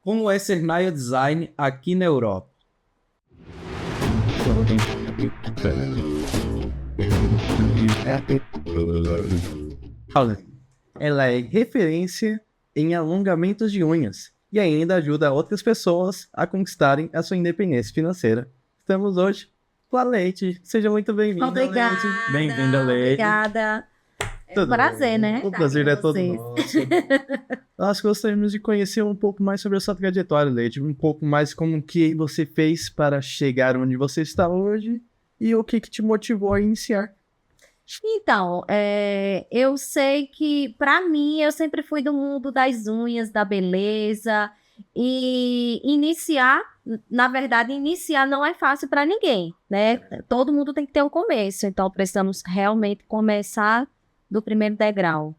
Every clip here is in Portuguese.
Como é ser nail design aqui na Europa? Ela é referência em alongamentos de unhas e ainda ajuda outras pessoas a conquistarem a sua independência financeira. Estamos hoje com a Leite. Seja muito bem-vinda, Obrigada. Leite. Bem-vinda, Leite. Obrigada. É um Tudo prazer, bem? né? O prazer é todo vocês. nosso. Nós gostaríamos de conhecer um pouco mais sobre a sua trajetória, Leite. Um pouco mais como que você fez para chegar onde você está hoje e o que te motivou a iniciar. Então, eu sei que, pra mim, eu sempre fui do mundo das unhas, da beleza. E iniciar não é fácil para ninguém, né? Todo mundo tem que ter um começo. Então, precisamos realmente começar do primeiro degrau.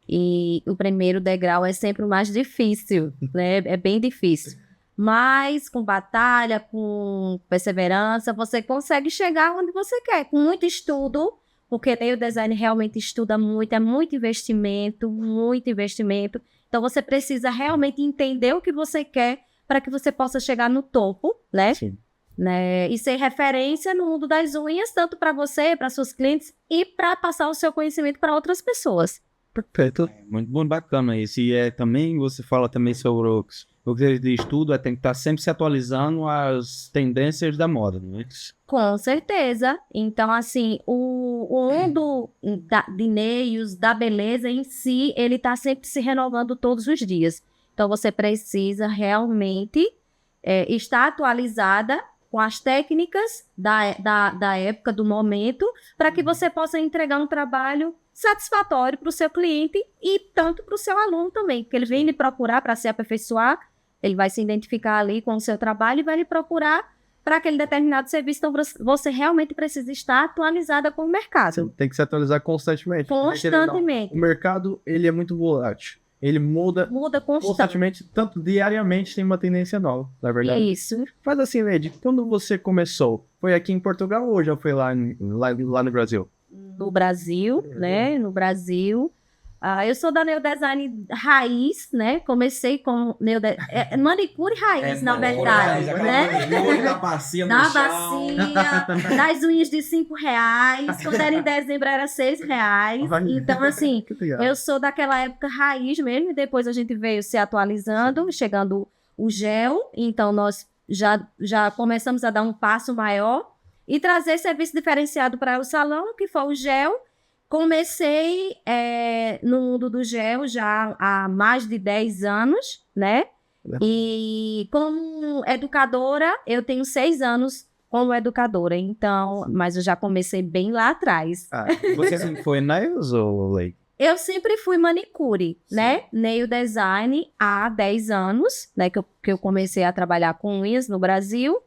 E o primeiro degrau é sempre o mais difícil, né? É bem difícil. Mas com batalha, com perseverança, você consegue chegar onde você quer. Com muito estudo, porque nail design realmente estuda muito, é muito investimento, muito investimento. Então, você precisa realmente entender o que você quer para que você possa chegar no topo, né? Sim. Né? E ser referência no mundo das unhas, tanto para você, para seus clientes e para passar o seu conhecimento para outras pessoas. Perfeito. Muito bacana isso. E também você fala também sobre o que de estudo, tem que estar sempre se atualizando às tendências da moda, não é isso? Com certeza. Então, assim, o mundo de nails, da beleza em si, ele está sempre se renovando todos os dias. Então, você precisa realmente estar atualizada com as técnicas da época, do momento, para que você possa entregar um trabalho satisfatório para o seu cliente e tanto para o seu aluno também, porque ele vem lhe procurar para se aperfeiçoar, ele vai se identificar ali com o seu trabalho e vai lhe procurar para aquele determinado serviço. Então, você realmente precisa estar atualizada com o mercado. Você tem que se atualizar constantemente. Constantemente. O mercado, ele é muito volátil. Ele muda constantemente, tanto diariamente tem uma tendência nova, na verdade. Isso. Mas assim, Lady, quando você começou, foi aqui em Portugal ou já foi lá no Brasil? No Brasil, né? No Brasil. Eu sou da nail design raiz, né? Comecei com manicure raiz, na verdade, né? Na bacia, Na bacia, das unhas de R$5. Quando era em dezembro era R$6. Então, assim, eu sou daquela época raiz mesmo. E depois a gente veio se atualizando, chegando o gel. Então, nós já começamos a dar um passo maior e trazer serviço diferenciado para o salão, que foi o gel. Comecei no mundo do gel já há mais de 10 anos, né? E como educadora, eu tenho 6 anos como educadora, então, mas eu já comecei bem lá atrás. Você sempre foi nails ou Lady? Eu sempre fui manicure, né? Nail design há 10 anos, né? Que eu comecei a trabalhar com unhas no Brasil.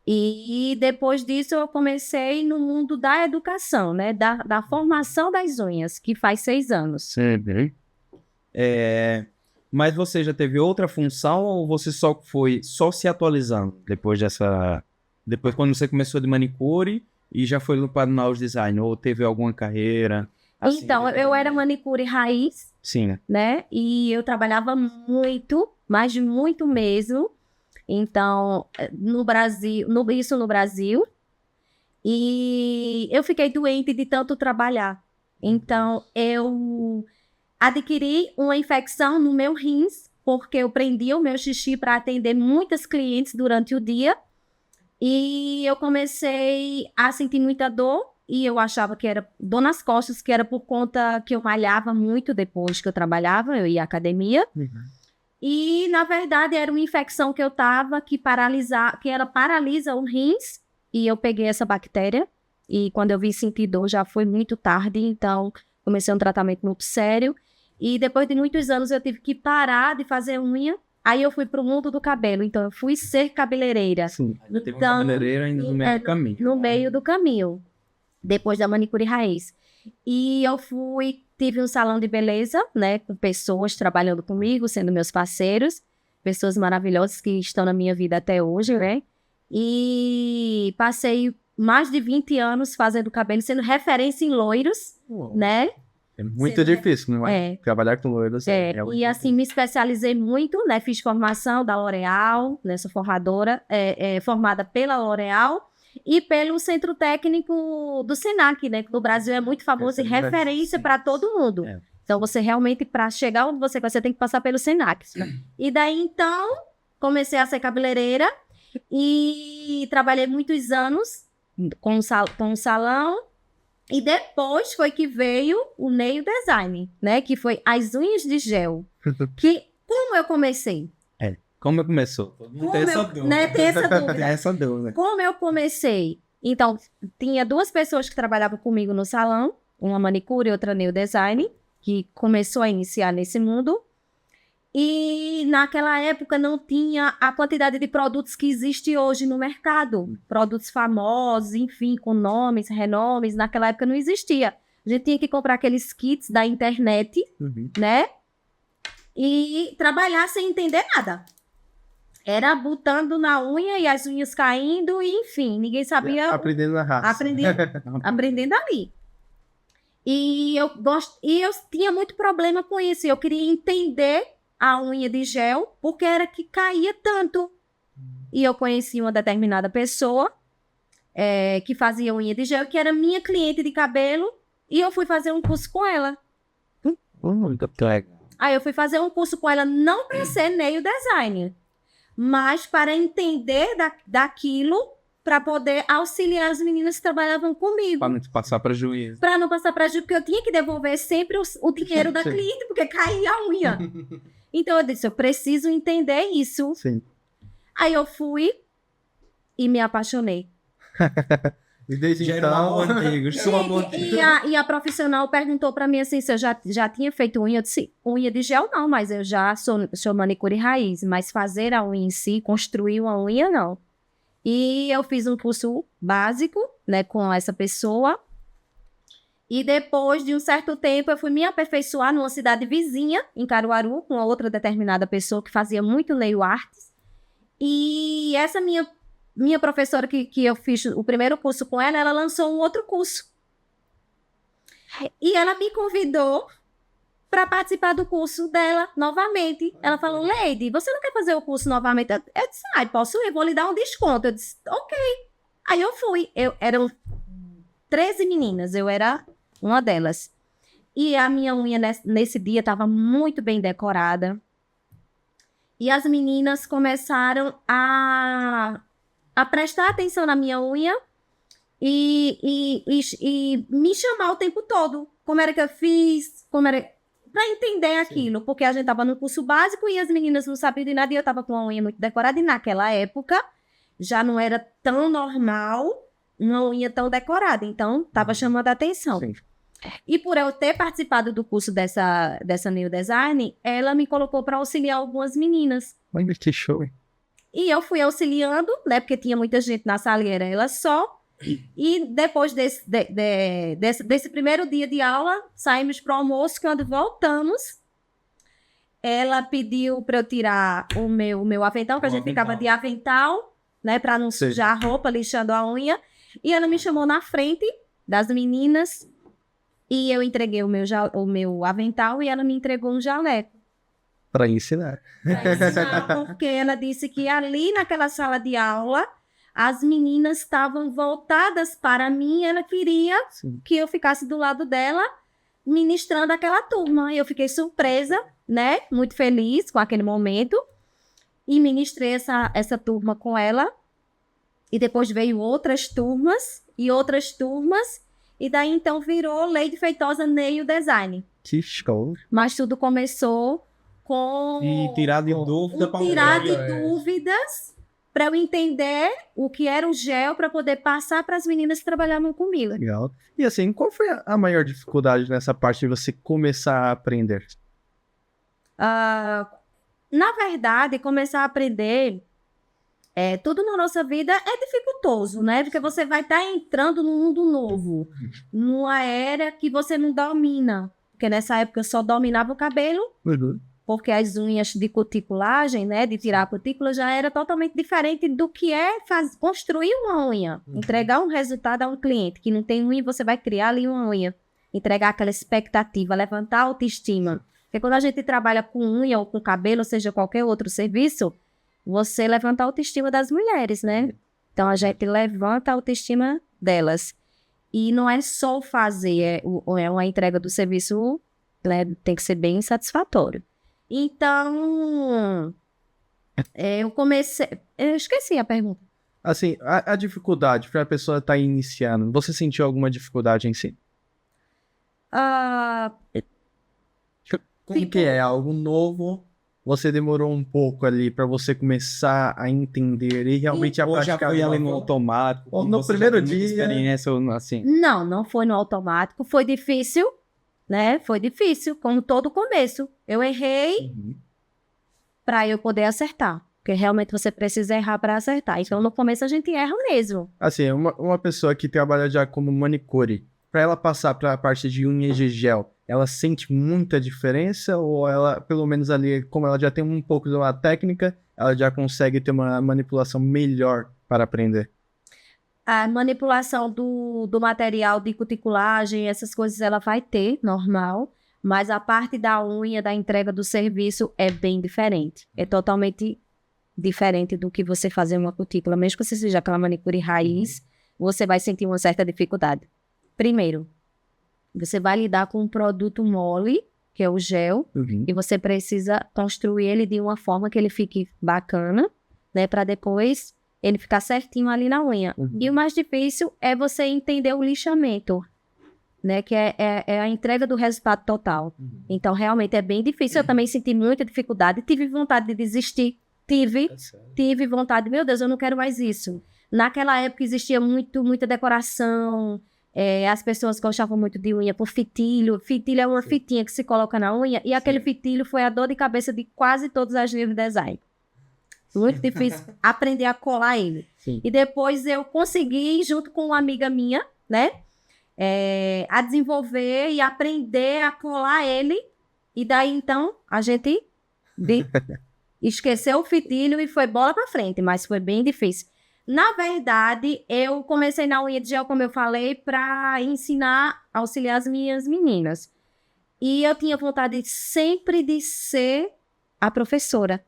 E depois disso eu comecei no mundo da educação, né? Da formação das unhas, que faz 6 anos. Sim. Mas você já teve outra função ou você só foi se atualizando depois quando você começou de manicure e já foi para o nail design, ou teve alguma carreira? Assim, então, eu era manicure raiz, sim, né? E eu trabalhava muito, mas de muito mesmo. Então, no Brasil, isso no Brasil, e eu fiquei doente de tanto trabalhar. Então, eu adquiri uma infecção no meu rins, porque eu prendia o meu xixi para atender muitas clientes durante o dia, e eu comecei a sentir muita dor, e eu achava que era dor nas costas, que era por conta que eu malhava muito depois que eu trabalhava, eu ia à academia. E, na verdade, era uma infecção que eu tava que ela paralisa o rins. E eu peguei essa bactéria. E quando eu vi sentir dor, já foi muito tarde. Então, comecei um tratamento muito sério. E depois de muitos anos, eu tive que parar de fazer unha. Aí eu fui pro mundo do cabelo. Então, eu fui ser cabeleireira. Sim. Teve uma Então, cabeleireira ainda no meio do caminho. No meio do caminho. Depois da manicure raiz. E eu tive um salão de beleza, né, com pessoas trabalhando comigo, sendo meus parceiros, pessoas maravilhosas que estão na minha vida até hoje, né? E passei mais de 20 anos fazendo cabelo, sendo referência em loiros, né? É muito difícil, não é? É. Trabalhar com loiros E assim, me especializei muito, né? Fiz formação da L'Oréal, nessa formadora, formada pela L'Oréal e pelo Centro Técnico do Senac, né? Que no Brasil é muito famoso e referência para todo mundo. É. Então, você realmente, para chegar onde você quer, você tem que passar pelo Senac. E daí, então, comecei a ser cabeleireira e trabalhei muitos anos com um salão. E depois foi que veio o nail design, né? Que foi as unhas de gel. Que, como eu comecei? Como começou? Todo mundo tem essa dúvida. Né, tem essa dúvida. Tem essa dúvida. Como eu comecei? Então, tinha 2 pessoas que trabalhavam comigo no salão, uma manicure e outra nail design, que começou a iniciar nesse mundo. E naquela época não tinha a quantidade de produtos que existe hoje no mercado. Produtos famosos, enfim, com nomes, renomes. Naquela época não existia. A gente tinha que comprar aqueles kits da internet, né? E trabalhar sem entender nada. Era botando na unha e as unhas caindo, e enfim, ninguém sabia. Aprendendo na raça. Aprendendo ali. E eu tinha muito problema com isso. Eu queria entender a unha de gel, porque era que caía tanto. E eu conheci uma determinada pessoa que fazia unha de gel, que era minha cliente de cabelo, e eu fui fazer um curso com ela. Aí eu fui fazer um curso com ela, não para ser nail design, mas para entender daquilo, para poder auxiliar as meninas que trabalhavam comigo. Para não passar prejuízo. Para não passar prejuízo, porque eu tinha que devolver sempre o dinheiro da cliente, porque caía a unha. Então eu disse, eu preciso entender isso. Sim. Aí eu fui e me apaixonei. E desde então... E a profissional perguntou para mim assim, se eu já tinha feito unha. Eu disse, unha de gel não, mas eu já sou manicure raiz. Mas fazer a unha em si, construir uma unha, não. E eu fiz um curso básico, né, com essa pessoa. E depois de um certo tempo, eu fui me aperfeiçoar numa cidade vizinha, em Caruaru, com outra determinada pessoa que fazia muito nail arts. E essa minha professora, que eu fiz o primeiro curso com ela, ela lançou um outro curso. E ela me convidou para participar do curso dela novamente. Ela falou, Lady, você não quer fazer o curso novamente? Eu disse, posso ir, vou lhe dar um desconto. Eu disse, ok. Aí eu fui. Eram 13 meninas, eu era uma delas. E a minha unha nesse dia estava muito bem decorada. E as meninas começaram a prestar atenção na minha unha e me chamar o tempo todo. Como era que eu fiz, para entender aquilo. Sim. Porque a gente estava no curso básico e as meninas não sabiam de nada e eu estava com a unha muito decorada. E naquela época já não era tão normal uma unha tão decorada. Então, estava chamando a atenção. Sim. E por eu ter participado do curso dessa nail design, ela me colocou para auxiliar algumas meninas. Olha que show. E eu fui auxiliando, né? Porque tinha muita gente na sala e era ela só. E depois desse primeiro dia de aula, saímos para o almoço. Quando voltamos, ela pediu para eu tirar o meu avental, que a gente ficava de avental, né? Para não sujar a roupa, lixando a unha. E ela me chamou na frente das meninas e eu entreguei o meu avental e ela me entregou um jaleco. Para ensinar. Porque ela disse que ali naquela sala de aula, as meninas estavam voltadas para mim e ela queria que eu ficasse do lado dela, ministrando aquela turma. Eu fiquei surpresa, né? Muito feliz com aquele momento. E ministrei essa turma com ela. E depois veio outras turmas. E daí, então, virou Lady Feitosa Nail Design. Que show. Mas tudo começou com... E tirar de dúvida para tirar de dúvidas para eu entender o que era o gel para poder passar para as meninas que trabalhavam comigo. Legal. E assim, qual foi a maior dificuldade nessa parte de você começar a aprender? Na verdade, começar a aprender... tudo na nossa vida é dificultoso, né? Porque você vai estar entrando num mundo novo, numa era que você não domina. Porque nessa época eu só dominava o cabelo, porque as unhas de cuticulagem, né? De tirar a cutícula já era totalmente diferente do que é construir uma unha. Entregar um resultado a um cliente que não tem unha, você vai criar ali uma unha. entregar aquela expectativa, levantar a autoestima. Porque quando a gente trabalha com unha ou com cabelo, ou seja, qualquer outro serviço, você levanta a autoestima das mulheres, né? Então, a gente levanta a autoestima delas. E não é só fazer, é uma entrega do serviço, né, tem que ser bem satisfatório. Então, eu comecei... Eu esqueci a pergunta. Assim, a dificuldade para a pessoa estar iniciando, você sentiu alguma dificuldade em si? Como que é? Algo novo? Você demorou um pouco ali para você começar a entender e realmente a Ou já praticar foi de uma ali no forma- automático? Ou como no você já primeiro tem muita dia. experiência, ou assim? Não foi no automático, foi difícil, né? Foi difícil, como todo começo. Eu errei para eu poder acertar. Porque realmente você precisa errar para acertar. Então, no começo, a gente erra mesmo. Assim, uma pessoa que trabalha já como manicure, para ela passar para a parte de unhas de gel, ela sente muita diferença ou ela, pelo menos ali, como ela já tem um pouco de uma técnica, ela já consegue ter uma manipulação melhor para aprender? A manipulação do material de cuticulagem, essas coisas ela vai ter, normal. Mas a parte da unha, da entrega do serviço é bem diferente. É totalmente diferente do que você fazer uma cutícula. Mesmo que você seja aquela manicure raiz, você vai sentir uma certa dificuldade. Primeiro, você vai lidar com um produto mole, que é o gel, e você precisa construir ele de uma forma que ele fique bacana, né, para depois ele ficar certinho ali na unha. E o mais difícil é você entender o lixamento, né, que é a entrega do resultado total. Então, realmente é bem difícil. Eu também senti muita dificuldade, tive vontade de desistir, tive vontade, meu Deus, eu não quero mais isso. Naquela época existia muita decoração, as pessoas gostavam muito de unha por fitilho. Fitilho é uma fitinha que se coloca na unha, e aquele fitilho foi a dor de cabeça de quase todas as livros de design. Muito difícil aprender a colar ele. Sim. E depois eu consegui, junto com uma amiga minha, né, a desenvolver e aprender a colar ele. E daí, então, a gente esqueceu o fitilho e foi bola pra frente, mas foi bem difícil. Na verdade, eu comecei na unha de gel, como eu falei, para ensinar, auxiliar as minhas meninas. E eu tinha vontade sempre de ser a professora,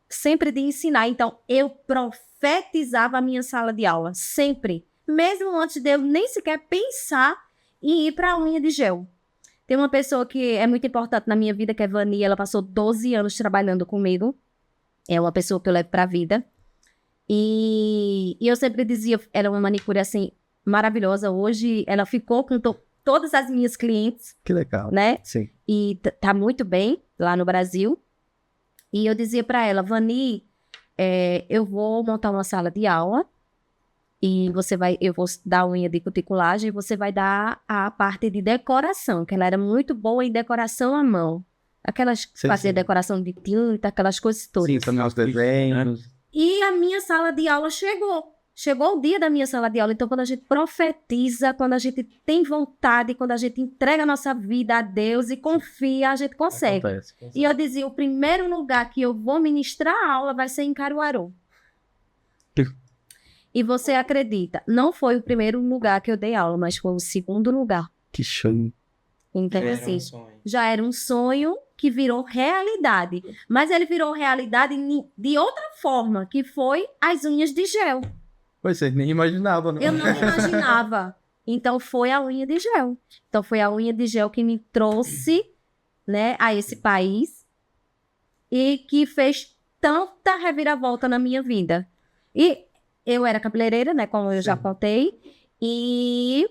sempre de ensinar. Então, eu profetizava a minha sala de aula, sempre. Mesmo antes de eu nem sequer pensar em ir para a unha de gel. Tem uma pessoa que é muito importante na minha vida, que é Vani. Ela passou 12 anos trabalhando comigo. É uma pessoa que eu levo para a vida. E eu sempre dizia, era uma manicure assim, maravilhosa. Hoje ela ficou com todas as minhas clientes, Que legal. né? Sim. E tá muito bem lá no Brasil. E eu dizia para ela, Vani, eu vou montar uma sala de aula e eu vou dar unha de cuticulagem e você vai dar a parte de decoração, que ela era muito boa em decoração à mão. Aquelas que fazia decoração de tinta, aquelas coisas todas. Sim, também os desenhos. E a minha sala de aula chegou. Chegou o dia da minha sala de aula. Então, quando a gente profetiza, quando a gente tem vontade, quando a gente entrega a nossa vida a Deus e confia, a gente consegue. Acontece. E eu dizia, o primeiro lugar que eu vou ministrar a aula vai ser em Caruaru. E você acredita, não foi o primeiro lugar que eu dei aula, mas foi o segundo lugar. Que show. Então, assim, já era um sonho que virou realidade. Mas ele virou realidade de outra forma, que foi as unhas de gel. Pois você nem imaginava, né? Eu não imaginava. Então, foi a unha de gel. Então, foi a unha de gel que me trouxe, né, a esse país e que fez tanta reviravolta na minha vida. E eu era cabeleireira, né, como eu já contei, e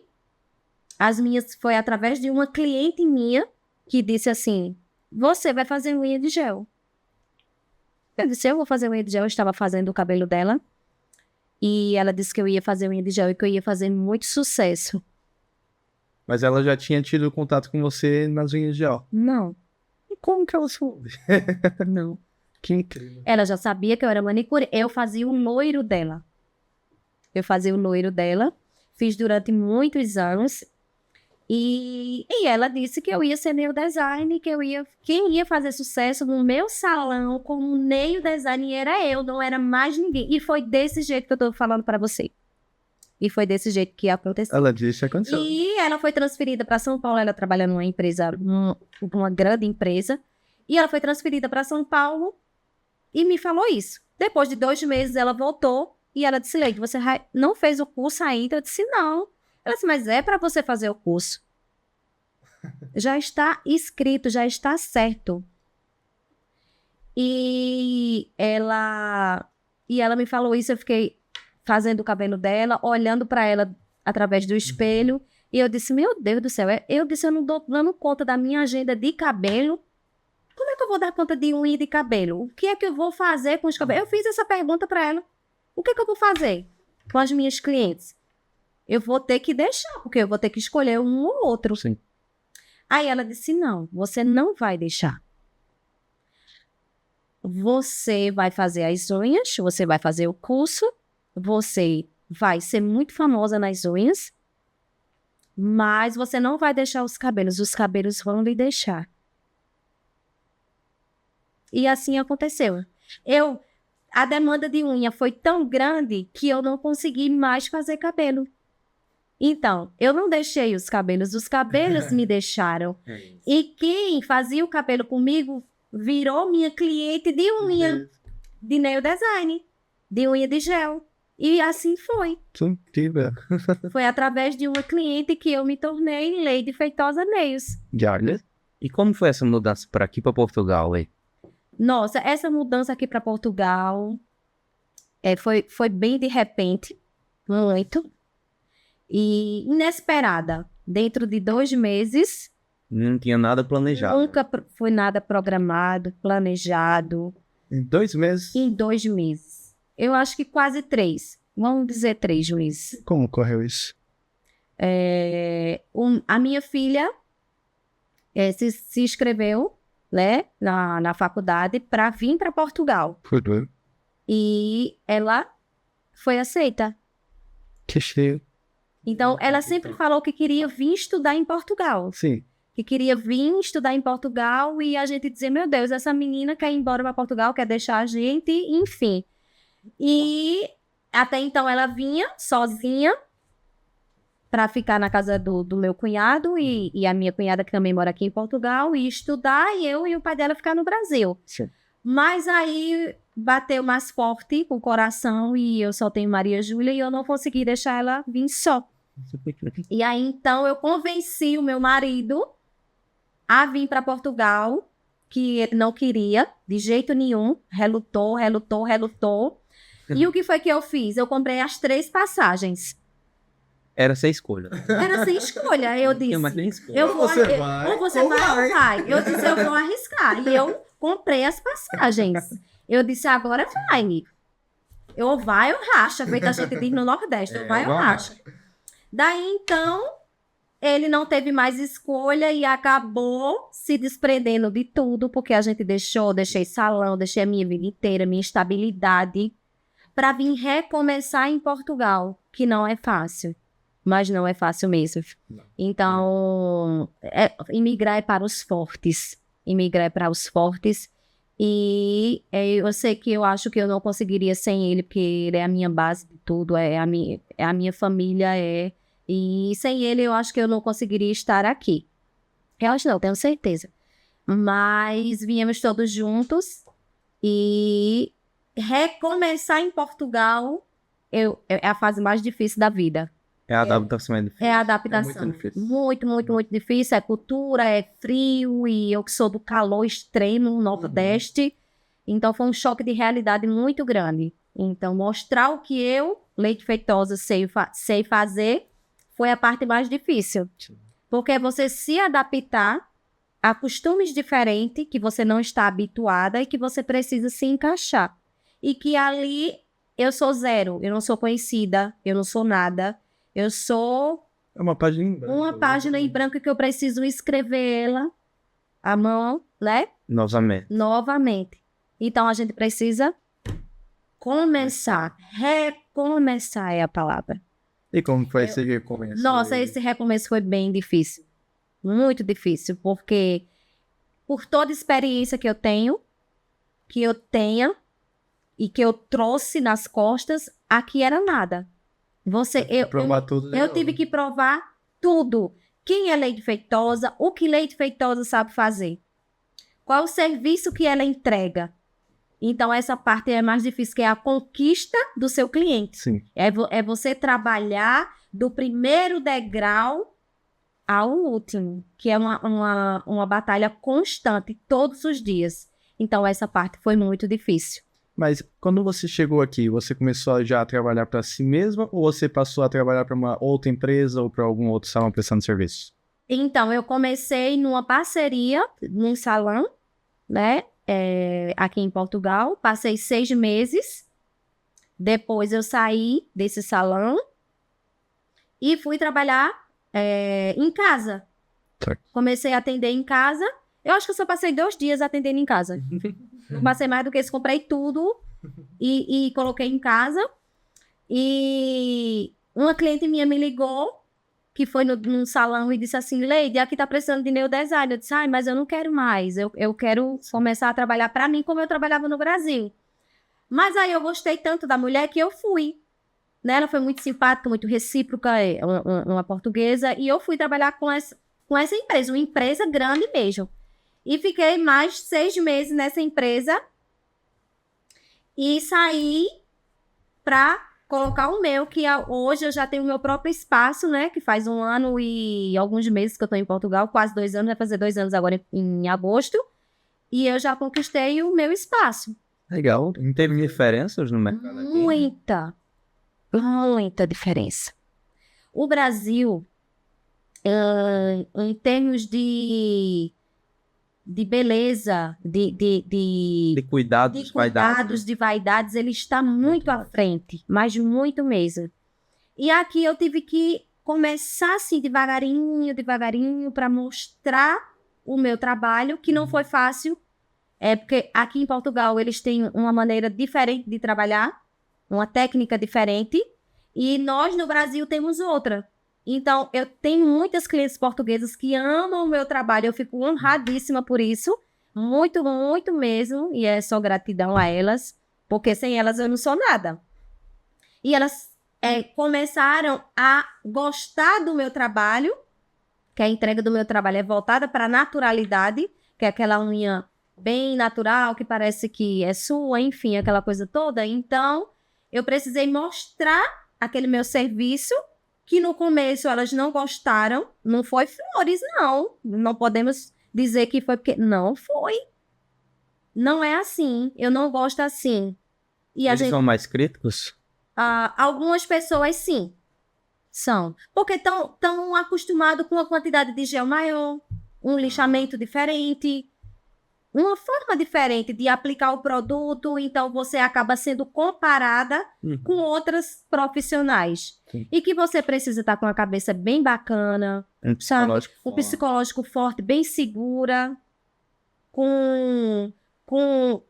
foi através de uma cliente minha que disse assim, você vai fazer unha de gel. Eu disse, eu vou fazer unha de gel. Eu estava fazendo o cabelo dela. E ela disse que eu ia fazer unha de gel e que eu ia fazer muito sucesso. Mas ela já tinha tido contato com você nas unhas de gel. Não. E como que ela soube? Não. Que incrível. Ela já sabia que eu era manicure. Eu fazia o loiro dela. Fiz durante muitos anos. E ela disse que eu ia ser nail design, quem ia fazer sucesso no meu salão como nail design era eu, não era mais ninguém. E foi desse jeito que eu tô falando pra você. E foi desse jeito que aconteceu. Ela disse que aconteceu. E ela foi transferida para São Paulo. Ela trabalha numa empresa, uma grande empresa. E ela foi transferida para São Paulo e me falou isso. Depois de 2 meses, ela voltou e ela disse, Leide, você não fez o curso ainda? Eu disse, não. Ela disse, mas é para você fazer o curso. Já está escrito, já está certo. E ela me falou isso, eu fiquei fazendo o cabelo dela, olhando para ela através do espelho, e eu disse, meu Deus do céu, eu não dou dando conta da minha agenda de cabelo, como é que eu vou dar conta de unha e de cabelo? O que é que eu vou fazer com os cabelos? Eu fiz essa pergunta para ela, o que é que eu vou fazer com as minhas clientes? Eu vou ter que deixar, porque eu vou ter que escolher um ou outro. Sim. Aí ela disse, não, você não vai deixar. Você vai fazer as unhas, você vai fazer o curso, você vai ser muito famosa nas unhas, mas você não vai deixar os cabelos vão lhe deixar. E assim aconteceu. A demanda de unha foi tão grande que eu não consegui mais fazer cabelo. Então, eu não deixei os cabelos me deixaram. E quem fazia o cabelo comigo virou minha cliente de unha, de nail design, de unha de gel. E assim foi. Foi através de uma cliente que eu me tornei Leide Feitosa Nails. E como foi essa mudança para aqui, para Portugal, Leide? Nossa, essa mudança aqui para Portugal foi bem de repente, muito. E inesperada. Dentro de 2 meses... Não tinha nada planejado. Nunca foi nada programado, planejado. Em 2 meses? Em 2 meses. Eu acho que quase 3. Vamos dizer 3 meses. Como ocorreu isso? A minha filha se inscreveu, né, na faculdade para vir para Portugal. Foi doido. E ela foi aceita. Que cheio. Então, ela sempre falou que queria vir estudar em Portugal. Sim. Que queria vir estudar em Portugal e a gente dizer, meu Deus, essa menina quer ir embora para Portugal, quer deixar a gente, enfim. E até então ela vinha sozinha para ficar na casa do meu cunhado e a minha cunhada que também mora aqui em Portugal e estudar e eu e o pai dela ficar no Brasil. Sim. Mas aí bateu mais forte o coração e eu só tenho Maria Júlia e eu não consegui deixar ela vir só. E aí, então, eu convenci o meu marido a vir para Portugal, que ele não queria, de jeito nenhum. Relutou. E o que foi que eu fiz? Eu comprei as 3 passagens. Era sem escolha. Era sem escolha. Eu disse, Mas nem escolha. ou você vai ou vai. Eu disse, eu vou arriscar. E eu comprei as passagens. Eu disse, agora vai. Ou vai ou racha. Feito a gente diz no Nordeste. Ou vai ou racha. Daí, então, ele não teve mais escolha e acabou se desprendendo de tudo, porque a gente deixei salão, deixei a minha vida inteira, minha estabilidade, para vir recomeçar em Portugal, que não é fácil, mas não é fácil mesmo. Não. Então, imigrar é para os fortes, e eu sei que eu acho que eu não conseguiria sem ele, porque ele é a minha base de tudo, é a minha família, e sem ele eu acho que eu não conseguiria estar aqui. Eu acho não, tenho certeza. Mas viemos todos juntos e recomeçar em Portugal é a fase mais difícil da vida. É a adaptação, É a adaptação. É muito difícil. Muito difícil. É cultura, é frio e eu que sou do calor extremo no Nordeste. Então foi um choque de realidade muito grande. Então mostrar o que eu, Leide Feitosa, sei fazer foi a parte mais difícil. Porque é você se adaptar a costumes diferentes que você não está habituada e que você precisa se encaixar. E que ali eu sou zero, eu não sou conhecida, eu não sou nada. Eu sou uma página em branco. Uma página em branco que eu preciso escrever ela à mão, né? Novamente. Então a gente precisa começar. Recomeçar é a palavra. E como foi esse recomeço? Nossa, esse recomeço foi bem difícil. Muito difícil, porque por toda a experiência que eu tenho, que eu tenha e que eu trouxe nas costas, aqui era nada. Provar tudo. Eu tive que provar tudo. Quem é leite feitosa, o que leite feitosa sabe fazer. Qual o serviço que ela entrega. Então, essa parte é mais difícil, que é a conquista do seu cliente. Sim. É você trabalhar do primeiro degrau ao último, que é uma batalha constante, todos os dias. Então, essa parte foi muito difícil. Mas quando você chegou aqui, você começou já a trabalhar para si mesma ou você passou a trabalhar para uma outra empresa ou para algum outro salão prestando serviço? Então, eu comecei numa parceria, num salão, né? Aqui em Portugal. Passei 6 meses. Depois eu saí desse salão e fui trabalhar em casa. Certo. Comecei a atender em casa. Eu acho que eu só passei 2 dias atendendo em casa. Não passei mais do que isso. Comprei tudo e coloquei em casa. E uma cliente minha me ligou, que foi num salão e disse assim: Leide, aqui tá precisando de neodesign. Eu disse: ai, mas eu não quero mais. Eu quero começar a trabalhar para mim como eu trabalhava no Brasil. Mas aí eu gostei tanto da mulher que eu fui. Né? Ela foi muito simpática, muito recíproca, uma portuguesa. E eu fui trabalhar com essa empresa, uma empresa grande mesmo. E fiquei mais 6 meses nessa empresa. E saí para colocar o meu, que hoje eu já tenho o meu próprio espaço, né? Que faz 1 ano e alguns meses que eu tô em Portugal, quase 2 anos, vai fazer 2 anos agora em agosto. E eu já conquistei o meu espaço. Legal. Não teve diferenças no mercado aqui? Muita diferença. O Brasil, em termos de beleza, De cuidados, cuidados, de vaidades, ele está muito à frente, mas muito mesmo. E aqui eu tive que começar assim, devagarinho, para mostrar o meu trabalho, que não foi fácil. Porque aqui em Portugal eles têm uma maneira diferente de trabalhar, uma técnica diferente, e nós no Brasil temos outra. Então, eu tenho muitas clientes portuguesas que amam o meu trabalho, eu fico honradíssima por isso, muito, muito mesmo, e é só gratidão a elas, porque sem elas eu não sou nada. E elas começaram a gostar do meu trabalho, que a entrega do meu trabalho é voltada para a naturalidade, que é aquela unha bem natural, que parece que é sua, enfim, aquela coisa toda. Então, eu precisei mostrar aquele meu serviço, que no começo elas não gostaram. Não foi flores, não. Não podemos dizer que foi porque... Não foi. Não é assim. Eu não gosto assim. E Eles são mais críticos? Algumas pessoas, sim. São. Porque estão acostumados com uma quantidade de gel maior, um lixamento diferente, uma forma diferente de aplicar o produto, então você acaba sendo comparada com outras profissionais. Sim. E que você precisa estar com a cabeça bem bacana, um psicológico forte, bem segura, com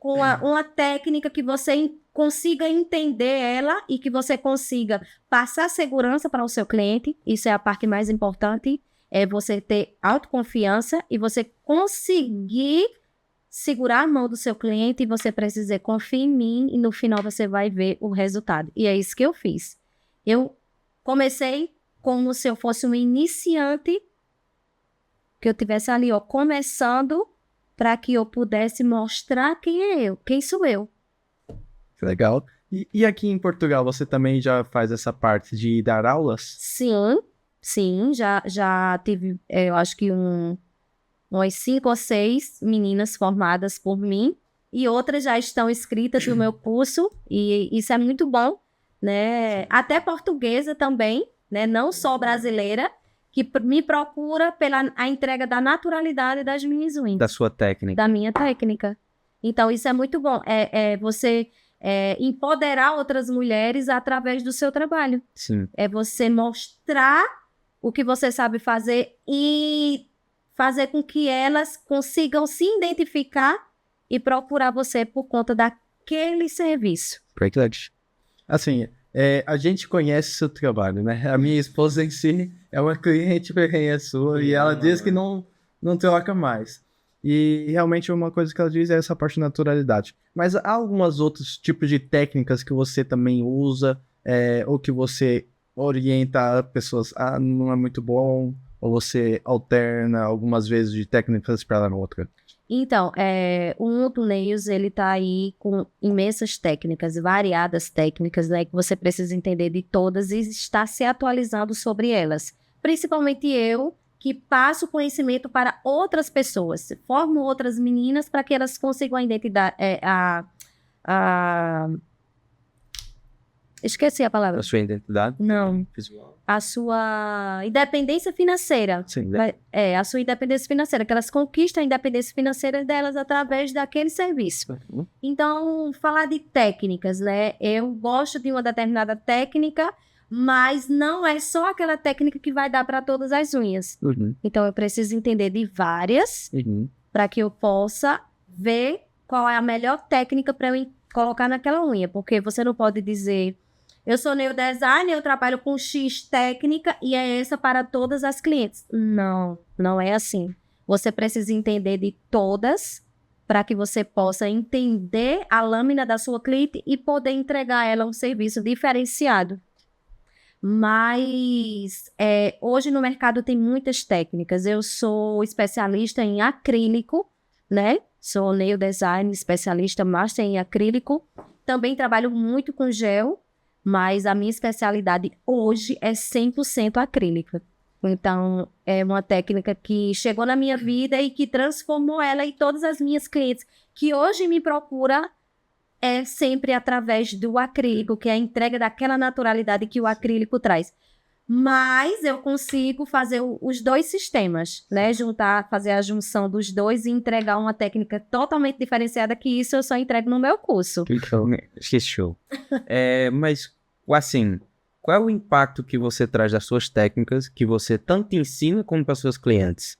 uma técnica que você consiga entender ela e que você consiga passar segurança para o seu cliente. Isso é a parte mais importante, é você ter autoconfiança e você conseguir segurar a mão do seu cliente e você precisa dizer: confia em mim, e no final você vai ver o resultado. E é isso que eu fiz. Eu comecei como se eu fosse um iniciante, que eu tivesse ali, começando, para que eu pudesse mostrar quem sou eu. Legal. E aqui em Portugal, você também já faz essa parte de dar aulas? Sim, já tive, eu acho que umas 5 ou 6 meninas formadas por mim, e outras já estão inscritas no meu curso, e isso é muito bom, né? Até portuguesa também, né? Não só brasileira, que me procura pela a entrega da naturalidade das minhas unhas. Da sua técnica. Da minha técnica. Então, isso é muito bom. Você empoderar outras mulheres através do seu trabalho. Sim. É você mostrar o que você sabe fazer e fazer com que elas consigam se identificar e procurar você por conta daquele serviço. Verdade. Assim, a gente conhece seu trabalho, né? A minha esposa em si é uma cliente ferrenha sua e ela diz que não troca mais. E realmente uma coisa que ela diz é essa parte de naturalidade. Mas há alguns outros tipos de técnicas que você também usa ou que você orienta pessoas, não é muito bom, ou você alterna algumas vezes de técnicas para outra? Então, o Ubuntu Nails, ele tá aí com imensas técnicas, variadas técnicas, né, que você precisa entender de todas e estar se atualizando sobre elas. Principalmente eu, que passo conhecimento para outras pessoas, formo outras meninas para que elas consigam a identidade, esqueci a palavra. A sua identidade Não. visual. A sua independência financeira. Sim. A sua independência financeira, que elas conquistam a independência financeira delas através daquele serviço. Então, falar de técnicas, né? Eu gosto de uma determinada técnica, mas não é só aquela técnica que vai dar para todas as unhas. Então, eu preciso entender de várias para que eu possa ver qual é a melhor técnica para eu colocar naquela unha. Porque você não pode dizer... Eu sou nail designer, eu trabalho com X técnica e é essa para todas as clientes. Não, não é assim. Você precisa entender de todas para que você possa entender a lâmina da sua cliente e poder entregar a ela um serviço diferenciado. Mas hoje no mercado tem muitas técnicas. Eu sou especialista em acrílico, né? Sou nail design, especialista master em acrílico. Também trabalho muito com gel. Mas a minha especialidade hoje é 100% acrílica. Então, é uma técnica que chegou na minha vida e que transformou ela e todas as minhas clientes que hoje me procuram é sempre através do acrílico, que é a entrega daquela naturalidade que o acrílico traz. Mas eu consigo fazer os dois sistemas, né? Fazer a junção dos dois e entregar uma técnica totalmente diferenciada, que isso eu só entrego no meu curso. Que show. Mas, assim, qual é o impacto que você traz das suas técnicas, que você tanto ensina como para seus clientes?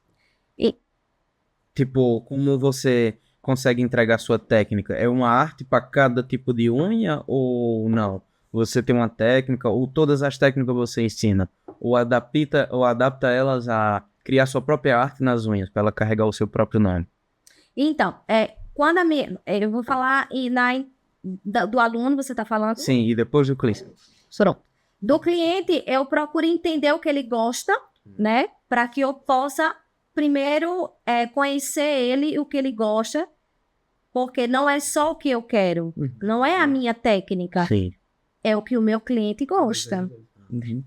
Tipo, como você consegue entregar a sua técnica? É uma arte para cada tipo de unha ou não? Você tem uma técnica, ou todas as técnicas você ensina, ou adapta elas a criar sua própria arte nas unhas, para ela carregar o seu próprio nome? Então, quando eu vou falar do aluno, você está falando? Sim, e depois do cliente. Pronto. Do cliente, eu procuro entender o que ele gosta, né? Para que eu possa, primeiro, conhecer ele, o que ele gosta, porque não é só o que eu quero, não é a minha técnica. Sim. É o que o meu cliente gosta.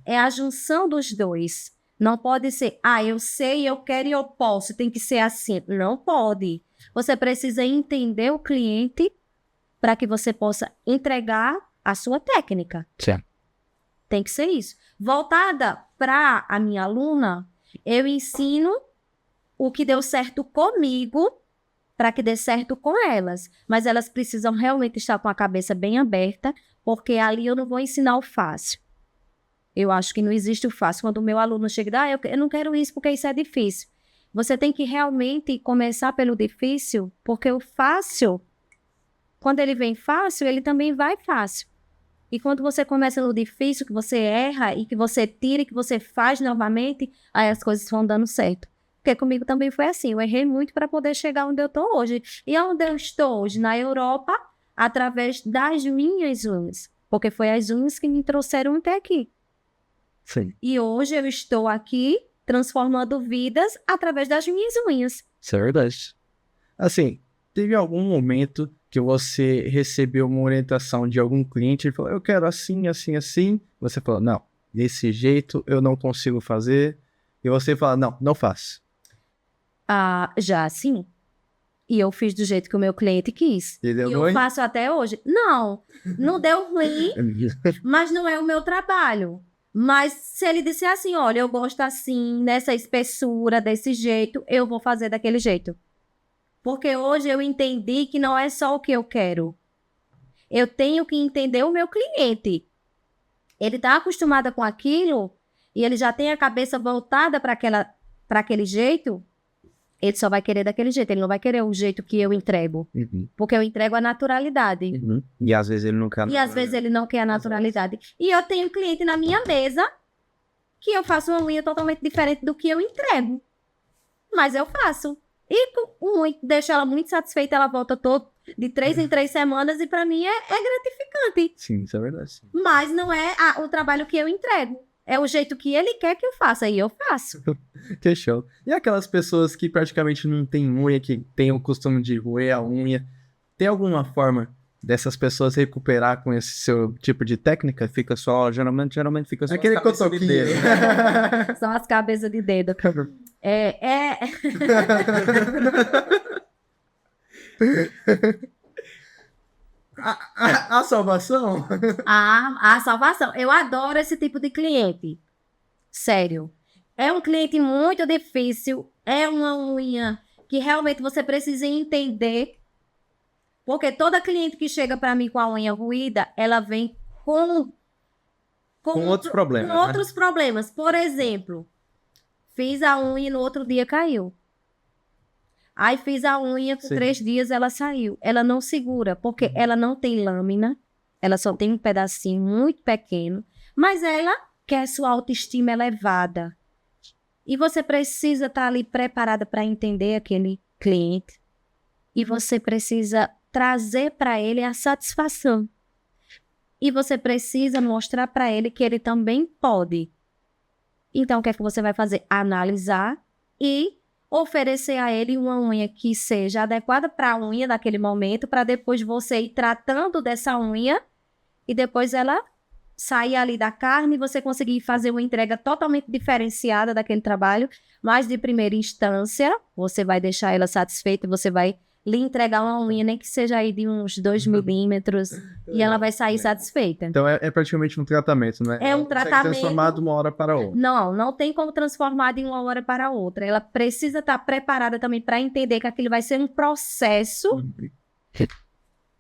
É a junção dos dois. Não pode ser, eu sei, eu quero e eu posso, tem que ser assim. Não pode. Você precisa entender o cliente para que você possa entregar a sua técnica. Certo. Tem que ser isso. Voltada para a minha aluna, eu ensino o que deu certo comigo para que dê certo com elas. Mas elas precisam realmente estar com a cabeça bem aberta, porque ali eu não vou ensinar o fácil. Eu acho que não existe o fácil. Quando o meu aluno chega e diz, eu não quero isso porque isso é difícil. Você tem que realmente começar pelo difícil, porque o fácil, quando ele vem fácil, ele também vai fácil. E quando você começa no difícil, que você erra e que você tira e que você faz novamente, aí as coisas vão dando certo. Porque comigo também foi assim. Eu errei muito para poder chegar onde eu estou hoje. E onde eu estou hoje? Na Europa, através das minhas unhas. Porque foi as unhas que me trouxeram até aqui. Sim. E hoje eu estou aqui transformando vidas através das minhas unhas. Isso é verdade. Assim, teve algum momento que você recebeu uma orientação de algum cliente e falou, eu quero assim, assim, assim. Você falou, não, desse jeito eu não consigo fazer. E você fala, não faço. Já sim. E eu fiz do jeito que o meu cliente quis. E deu eu ruim? faço até hoje. Não deu ruim, mas não é o meu trabalho. Mas se ele disser assim, olha, eu gosto assim, nessa espessura, desse jeito, eu vou fazer daquele jeito. Porque hoje eu entendi que não é só o que eu quero. Eu tenho que entender o meu cliente. Ele está acostumado com aquilo e ele já tem a cabeça voltada para aquele jeito, ele só vai querer daquele jeito. Ele não vai querer o jeito que eu entrego. Porque eu entrego a naturalidade. E às vezes ele não quer. E às vezes ele não quer a naturalidade. E eu tenho cliente na minha mesa que eu faço uma unha totalmente diferente do que eu entrego. Mas eu faço. E deixo ela muito satisfeita, ela volta de 3 em 3 semanas, e para mim é gratificante. Sim, isso é verdade. Mas não é o trabalho que eu entrego. É o jeito que ele quer que eu faça, e eu faço. Que show. E aquelas pessoas que praticamente não têm unha, que têm o costume de roer a unha, tem alguma forma dessas pessoas recuperar com esse seu tipo de técnica? Fica só, geralmente fica só Aquele as cabeças de cotoquinho. dedo. São as cabeças de dedo. A salvação? A salvação. Eu adoro esse tipo de cliente. Sério. É um cliente muito difícil. É uma unha que realmente você precisa entender. Porque toda cliente que chega para mim com a unha ruída, ela vem com outros problemas, com né? outros problemas. Por exemplo, fiz a unha e no outro dia caiu. Aí fiz a unha, com Sim. 3 dias ela saiu. Ela não segura, porque ela não tem lâmina. Ela só tem um pedacinho muito pequeno. Mas ela quer sua autoestima elevada. E você precisa estar ali preparada para entender aquele cliente. E você precisa trazer para ele a satisfação. E você precisa mostrar para ele que ele também pode. Então, o que é que você vai fazer? Analisar e oferecer a ele uma unha que seja adequada para a unha naquele momento, para depois você ir tratando dessa unha e depois ela sair ali da carne e você conseguir fazer uma entrega totalmente diferenciada daquele trabalho, mas de primeira instância, você vai deixar ela satisfeita, você vai lhe entregar uma unha, nem que seja aí de uns 2 milímetros, e ela vai sair satisfeita. Então é praticamente um tratamento, né? É um Ela consegue tratamento. transformar de uma hora para outra. Não tem como transformar de uma hora para outra. Ela precisa estar preparada também para entender que aquilo vai ser um processo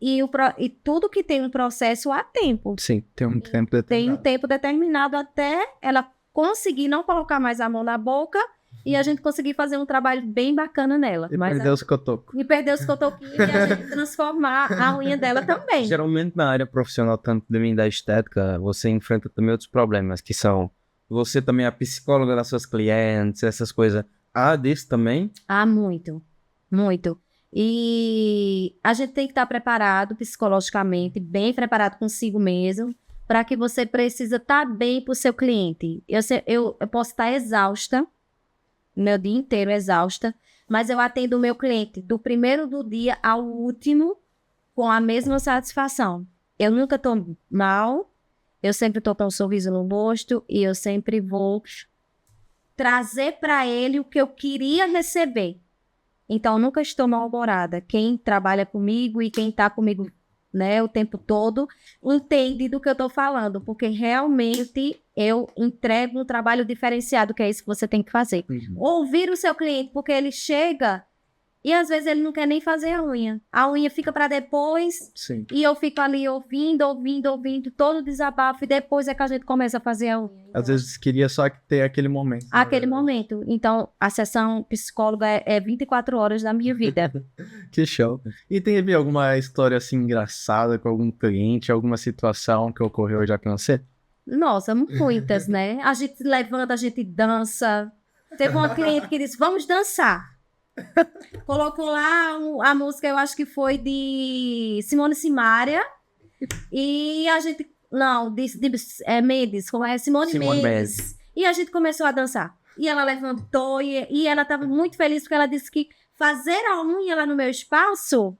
e tudo que tem um processo há tempo. Sim, tem um tempo Tem um determinado. tempo determinado até ela conseguir não colocar mais a mão na boca e a gente conseguir fazer um trabalho bem bacana nela. E Mas perder os cotocos. e perder os cotoquinhos e a gente transformar a unha dela também. Geralmente na área profissional, tanto de mim da estética, você enfrenta também outros problemas, que são você também é a psicóloga das suas clientes, essas coisas. Ah, disso também? Ah, muito, muito. E a gente tem que estar preparado psicologicamente, bem preparado consigo mesmo, para que você precisa estar bem para o seu cliente. Eu posso estar exausta, meu dia inteiro exausta, mas eu atendo o meu cliente do primeiro do dia ao último com a mesma satisfação. Eu nunca estou mal, eu sempre estou com um sorriso no rosto e eu sempre vou trazer para ele o que eu queria receber. Então, eu nunca estou mal-humorada. Quem trabalha comigo e quem está comigo, né, o tempo todo, entende do que eu estou falando, porque realmente eu entrego um trabalho diferenciado, que é isso que você tem que fazer. Ouvir o seu cliente, porque ele chega e às vezes ele não quer nem fazer a unha. A unha fica para depois Sim. e eu fico ali ouvindo todo o desabafo e depois é que a gente começa a fazer a unha. Às vezes queria só ter aquele momento. Aquele momento. Então, a sessão psicóloga é 24 horas da minha vida. Que show. E teve alguma história assim engraçada com algum cliente, alguma situação que ocorreu já com você? Nossa, muitas, né? A gente levanta, a gente dança. Teve uma cliente que disse, vamos dançar. Colocou lá a música, eu acho que foi de Simone Simaria. E a gente... Não, Mendes, como é? Simone Mendes. E a gente começou a dançar. E ela levantou e ela estava muito feliz porque ela disse que fazer a unha lá no meu espaço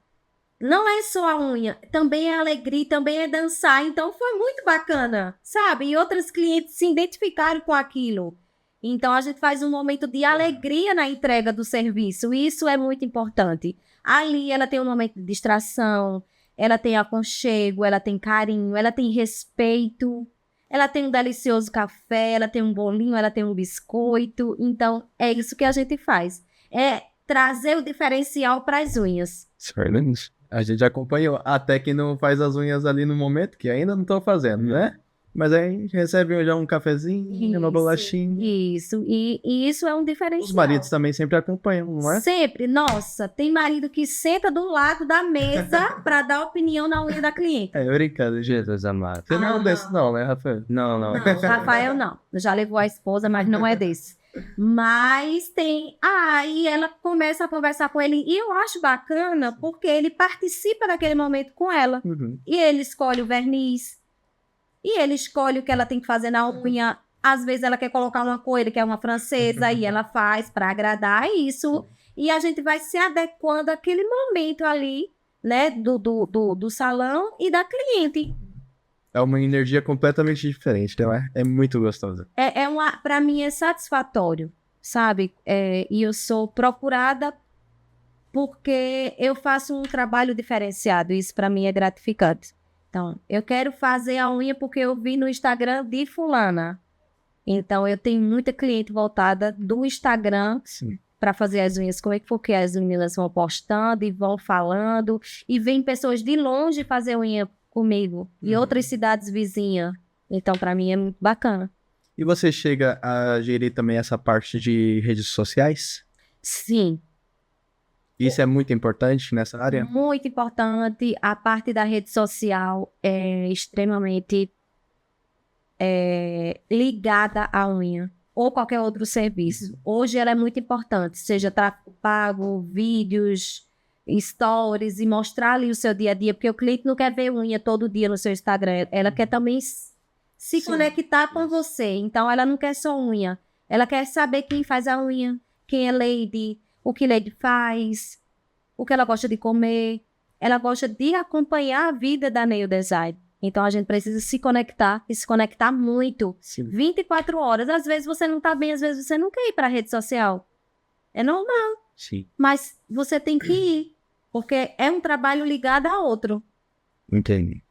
não é só a unha, também é alegria, também é dançar. Então foi muito bacana, sabe? E outras clientes se identificaram com aquilo. Então a gente faz um momento de alegria na entrega do serviço. E isso é muito importante. Ali ela tem um momento de distração, ela tem aconchego, ela tem carinho, ela tem respeito. Ela tem um delicioso café, ela tem um bolinho, ela tem um biscoito. Então, é isso que a gente faz. É trazer o diferencial para as unhas. Excelente. A gente acompanhou. Até que não faz as unhas ali no momento, que ainda não estou fazendo, né? Mas aí recebe já um cafezinho, uma bolachinha. Isso. E isso é um diferencial. Os maridos também sempre acompanham, não é? Sempre. Nossa, tem marido que senta do lado da mesa para dar opinião na unha da cliente. É brincadeira, gente. Jesus amado. Você não é um desses não, né, Rafael? Não. Não, Rafael não. Já levou a esposa, mas não é desse. Mas tem. Aí ela começa a conversar com ele. E eu acho bacana porque ele participa daquele momento com ela. Uhum. E ele escolhe o verniz. E ele escolhe o que ela tem que fazer na unha. Às vezes ela quer colocar uma cor, ele quer uma francesa. E ela faz para agradar isso. E a gente vai se adequando àquele momento ali, né? Do salão e da cliente. É uma energia completamente diferente, não é? É muito gostosa. Para mim é satisfatório, sabe? E eu sou procurada porque eu faço um trabalho diferenciado. Isso para mim é gratificante. Então, eu quero fazer a unha porque eu vi no Instagram de fulana. Então, eu tenho muita cliente voltada do Instagram para fazer as unhas comigo, porque as meninas vão postando e vão falando. E vem pessoas de longe fazer unha comigo, e outras cidades vizinhas. Então, para mim, é muito bacana. E você chega a gerir também essa parte de redes sociais? Sim. Isso é muito importante nessa área? Muito importante. A parte da rede social é extremamente ligada à unha ou qualquer outro serviço. Hoje ela é muito importante, seja tráfego pago, vídeos, stories, e mostrar ali o seu dia a dia, porque o cliente não quer ver unha todo dia no seu Instagram, ela quer também se conectar com você. Então ela não quer só unha, ela quer saber quem faz a unha, quem é Lady, o que Lady faz, o que ela gosta de comer. Ela gosta de acompanhar a vida da nail design. Então, a gente precisa se conectar, e se conectar muito. Sim. 24 horas. Às vezes você não tá bem, às vezes você não quer ir para a rede social. É normal. Sim. Mas você tem que ir, porque é um trabalho ligado a outro. Entendi.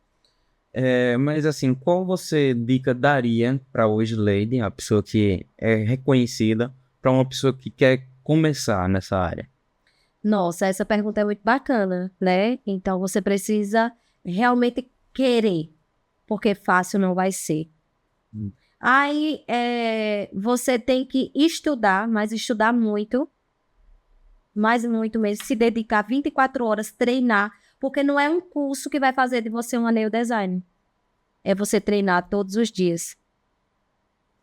Mas assim, qual você dica daria para hoje, Lady, a pessoa que é reconhecida, para uma pessoa que quer começar nessa área? Nossa, essa pergunta é muito bacana, né? Então, você precisa realmente querer, porque fácil não vai ser. Aí, você tem que estudar, mas estudar muito, mais muito mesmo, se dedicar 24 horas, treinar, porque não é um curso que vai fazer de você uma nail design. É você treinar todos os dias.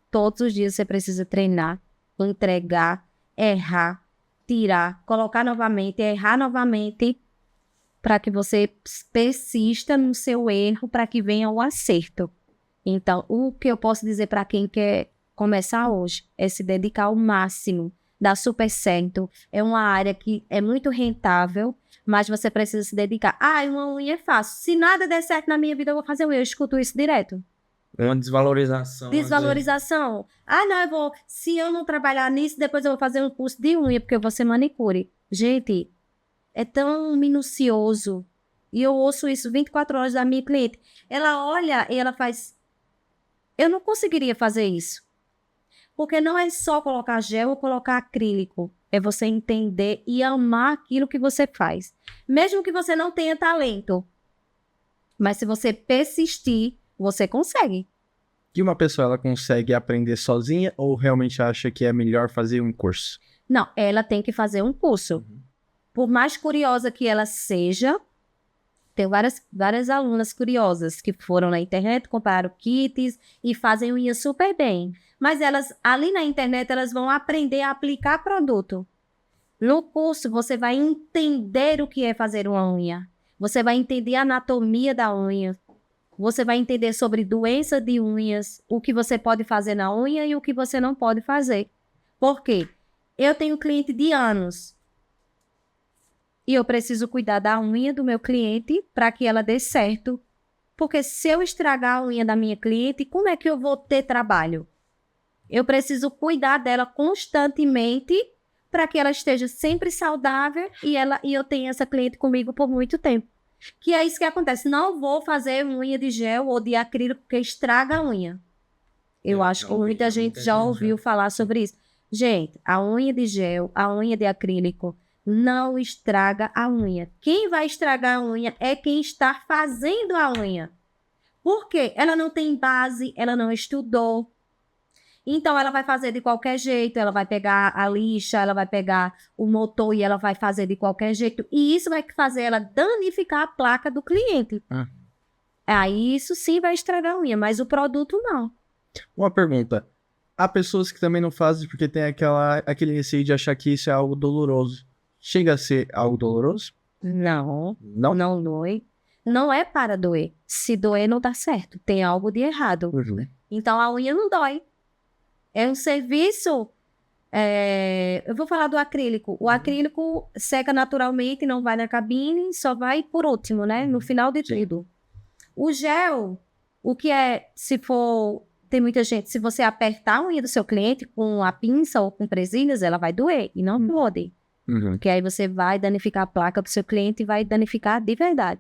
Todos os dias você precisa treinar, entregar, errar, tirar, colocar novamente, errar novamente, para que você persista no seu erro, para que venha o acerto. Então, o que eu posso dizer para quem quer começar hoje é se dedicar ao máximo, dar super certo. É uma área que é muito rentável, mas você precisa se dedicar. Uma unha é fácil. Se nada der certo na minha vida, eu vou fazer unha. Eu escuto isso direto. Uma desvalorização. Desvalorização. Não, se eu não trabalhar nisso, depois eu vou fazer um curso de unha, porque eu vou ser manicure. Gente, é tão minucioso. E eu ouço isso 24 horas da minha cliente. Ela olha e ela faz... Eu não conseguiria fazer isso. Porque não é só colocar gel ou colocar acrílico. É você entender e amar aquilo que você faz. Mesmo que você não tenha talento. Mas se você persistir, você consegue. E uma pessoa, ela consegue aprender sozinha ou realmente acha que é melhor fazer um curso? Não, ela tem que fazer um curso. Por mais curiosa que ela seja, tem várias alunas curiosas que foram na internet, compraram kits e fazem unha super bem. Mas elas, ali na internet, elas vão aprender a aplicar produto. No curso, você vai entender o que é fazer uma unha. Você vai entender a anatomia da unha. Você vai entender sobre doença de unhas, o que você pode fazer na unha e o que você não pode fazer. Por quê? Eu tenho cliente de anos. E eu preciso cuidar da unha do meu cliente para que ela dê certo. Porque se eu estragar a unha da minha cliente, como é que eu vou ter trabalho? Eu preciso cuidar dela constantemente para que ela esteja sempre saudável e eu tenha essa cliente comigo por muito tempo. Que é isso que acontece. Não vou fazer unha de gel ou de acrílico porque estraga a unha. Eu acho que muita gente já ouviu falar sobre isso. Gente, a unha de gel, a unha de acrílico não estraga a unha. Quem vai estragar a unha é quem está fazendo a unha. Por quê? Ela não tem base, ela não estudou. Então, ela vai fazer de qualquer jeito, ela vai pegar a lixa, ela vai pegar o motor e ela vai fazer de qualquer jeito. E isso vai fazer ela danificar a placa do cliente. Aí, isso sim vai estragar a unha, mas o produto não. Uma pergunta. Há pessoas que também não fazem porque tem aquele receio de achar que isso é algo doloroso. Chega a ser algo doloroso? Não, Não? não doe. Não é para doer. Se doer, não dá certo. Tem algo de errado. Uhum. Então, a unha não dói. É um serviço... eu vou falar do acrílico. O acrílico seca naturalmente, não vai na cabine, só vai por último, né? No final de tudo. O gel, o que é, se for... Tem muita gente, se você apertar a unha do seu cliente com a pinça ou com presilhas, ela vai doer e não pode. Uhum. Porque aí você vai danificar a placa do seu cliente e vai danificar de verdade.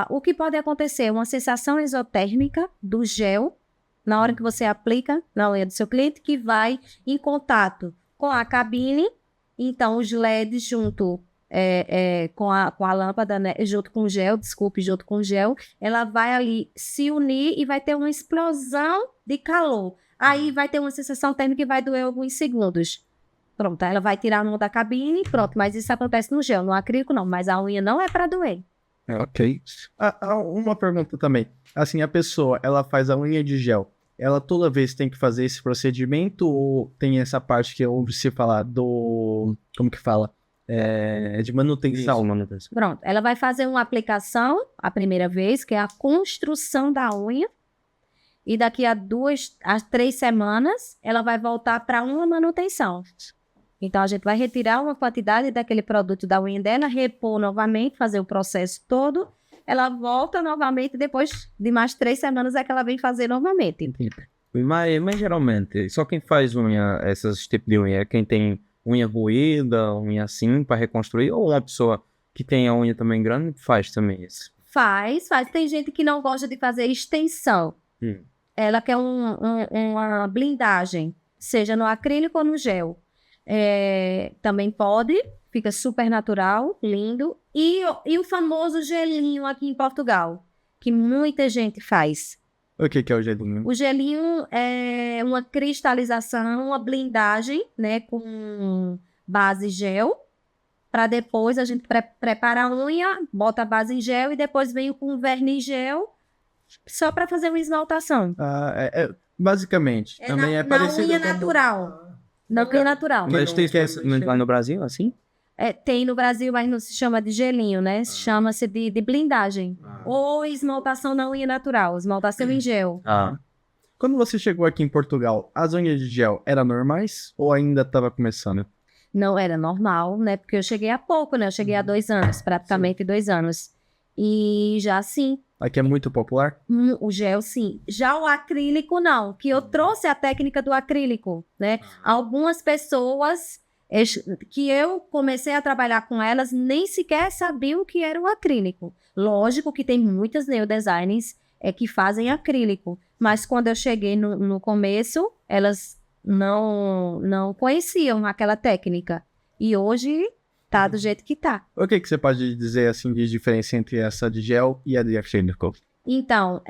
O que pode acontecer? Uma sensação exotérmica do gel na hora que você aplica na unha do seu cliente, que vai em contato com a cabine. Então, os LEDs junto com a lâmpada, né, junto com o gel, ela vai ali se unir e vai ter uma explosão de calor. Aí vai ter uma sensação térmica que vai doer alguns segundos. Pronto, ela vai tirar a mão da cabine, pronto, mas isso acontece no gel, no acrílico não, mas a unha não é para doer. Ok. Uma pergunta também. Assim, a pessoa, ela faz a unha de gel, ela toda vez tem que fazer esse procedimento ou tem essa parte que eu ouvi você falar do... Como que fala? De manutenção. manutenção. Pronto, ela vai fazer uma aplicação a primeira vez, que é a construção da unha, e daqui a 2 a 3 semanas, ela vai voltar para uma manutenção. Então, a gente vai retirar uma quantidade daquele produto da unha dela, repor novamente, fazer o processo todo. Ela volta novamente, depois de mais 3 semanas é que ela vem fazer novamente. Mas geralmente, só quem faz unha, esses tipos de unha, é quem tem unha roída, unha assim, para reconstruir, ou uma pessoa que tem a unha também grande, faz também isso. Faz. Tem gente que não gosta de fazer extensão. Ela quer uma blindagem, seja no acrílico ou no gel. Também pode, fica super natural, lindo. E o famoso gelinho aqui em Portugal, que muita gente faz. O que é o gelinho? O gelinho é uma cristalização, uma blindagem, né, com base gel, para depois a gente prepara a unha, bota a base em gel e depois vem com verniz gel, só para fazer uma esmaltação. Basicamente, também é parecido unha com... natural. Na unha natural. Mas tem esse lá no Brasil, assim? Tem no Brasil, mas não se chama de gelinho, né? Chama-se de blindagem. Ou esmaltação na unha natural, esmaltação em gel. Quando você chegou aqui em Portugal, as unhas de gel eram normais ou ainda estava começando? Não era normal, né? Porque eu cheguei há pouco, né? Eu cheguei há 2 anos, praticamente 2 anos. E já sim, Aqui é muito popular? o gel sim. Já o acrílico não, que eu trouxe a técnica do acrílico, né? Algumas pessoas que eu comecei a trabalhar com elas nem sequer sabiam o que era o acrílico. Lógico que tem muitas neodesigners que fazem acrílico, mas quando eu cheguei no começo, elas não conheciam aquela técnica. E hoje tá do jeito que tá. O que você pode dizer assim de diferença entre essa de gel e a de acrílico? Então,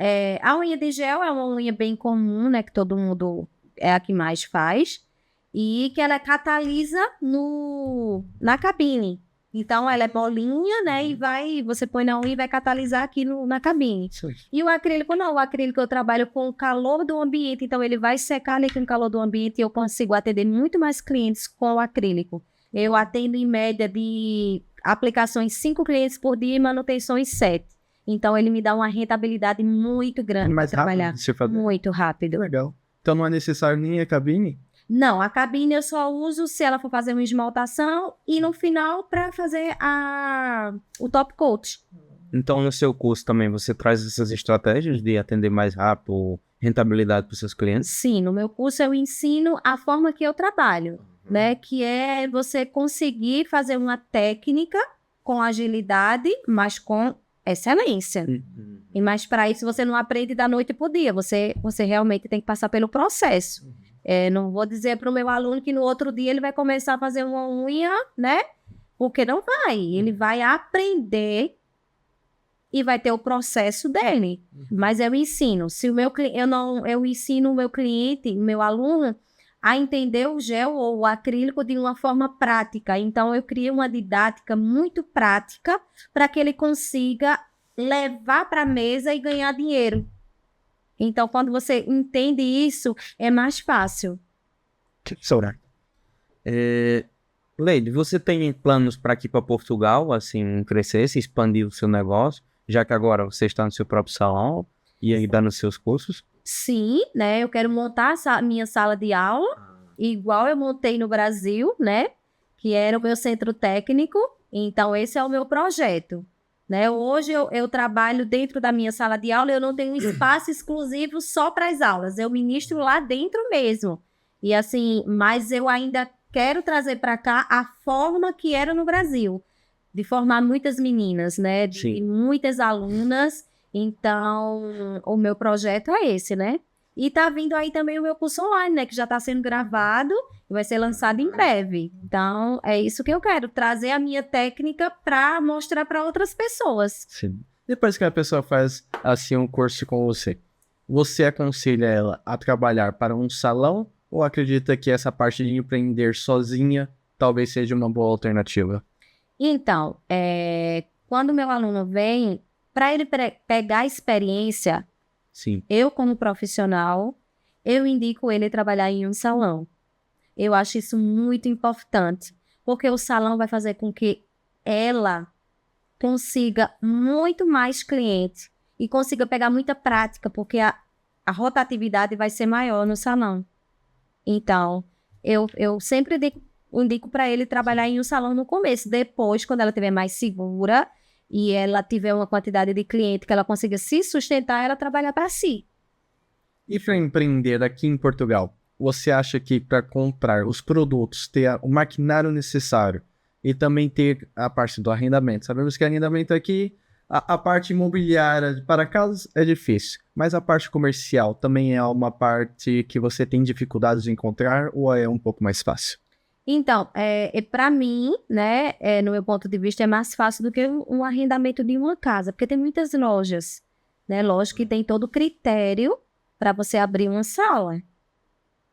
a unha de gel é uma unha bem comum, né? Que todo mundo é a que mais faz. E que ela catalisa na cabine. Então, ela é bolinha, né? E você põe na unha e vai catalisar aqui na cabine. Sim. E o acrílico não. O acrílico eu trabalho com o calor do ambiente. Então, ele vai secar ali com o calor do ambiente e eu consigo atender muito mais clientes com o acrílico. Eu atendo em média de aplicações 5 clientes por dia e manutenções 7. Então, ele me dá uma rentabilidade muito grande para trabalhar. Rápido de você fazer. Muito rápido. Legal. Então, não é necessário nem a cabine? Não, a cabine eu só uso se ela for fazer uma esmaltação e no final para fazer o top coat. Então, no seu curso também, você traz essas estratégias de atender mais rápido, rentabilidade para os seus clientes? Sim, no meu curso eu ensino a forma que eu trabalho, né? Que é você conseguir fazer uma técnica com agilidade, mas com excelência. E mas para isso você não aprende da noite pro dia, você realmente tem que passar pelo processo. Não vou dizer para o meu aluno que no outro dia ele vai começar a fazer uma unha, né? Porque não vai. Ele vai aprender e vai ter o processo dele. Mas eu ensino. Eu ensino o meu cliente, o meu aluno, a entender o gel ou o acrílico de uma forma prática. Então, eu criei uma didática muito prática para que ele consiga levar para a mesa e ganhar dinheiro. Então, quando você entende isso, é mais fácil. Sora. Leide, você tem planos para aqui para Portugal, assim, crescer, se expandir o seu negócio, já que agora você está no seu próprio salão e aí dá nos seus cursos? Sim, né? Eu quero montar minha sala de aula, igual eu montei no Brasil, né? Que era o meu centro técnico. Então, esse é o meu projeto. Né? Hoje eu trabalho dentro da minha sala de aula, eu não tenho um espaço exclusivo só para as aulas, eu ministro lá dentro mesmo. E assim, mas eu ainda quero trazer para cá a forma que era no Brasil, de formar muitas meninas, né? De muitas alunas. Então, o meu projeto é esse, né? E tá vindo aí também o meu curso online, né? Que já está sendo gravado e vai ser lançado em breve. Então, é isso que eu quero, trazer a minha técnica para mostrar para outras pessoas. Sim. Depois que a pessoa faz, assim, um curso com você, você aconselha ela a trabalhar para um salão ou acredita que essa parte de empreender sozinha talvez seja uma boa alternativa? Então, quando o meu aluno vem, para ele pegar experiência, Sim. eu como profissional, eu indico ele trabalhar em um salão. Eu acho isso muito importante, porque o salão vai fazer com que ela consiga muito mais cliente e consiga pegar muita prática, porque a rotatividade vai ser maior no salão. Então, eu sempre indico para ele trabalhar em um salão no começo. Depois, quando ela estiver mais segura e ela tiver uma quantidade de cliente que ela consiga se sustentar, ela trabalhar para si. E para empreender aqui em Portugal, você acha que para comprar os produtos, ter o maquinário necessário e também ter a parte do arrendamento? Sabemos que arrendamento aqui, a parte imobiliária para casas é difícil, mas a parte comercial também é uma parte que você tem dificuldades de encontrar ou é um pouco mais fácil? Então, para mim, né, no meu ponto de vista, é mais fácil do que um arrendamento de uma casa, porque tem muitas lojas, né? Lógico que tem todo o critério para você abrir uma sala.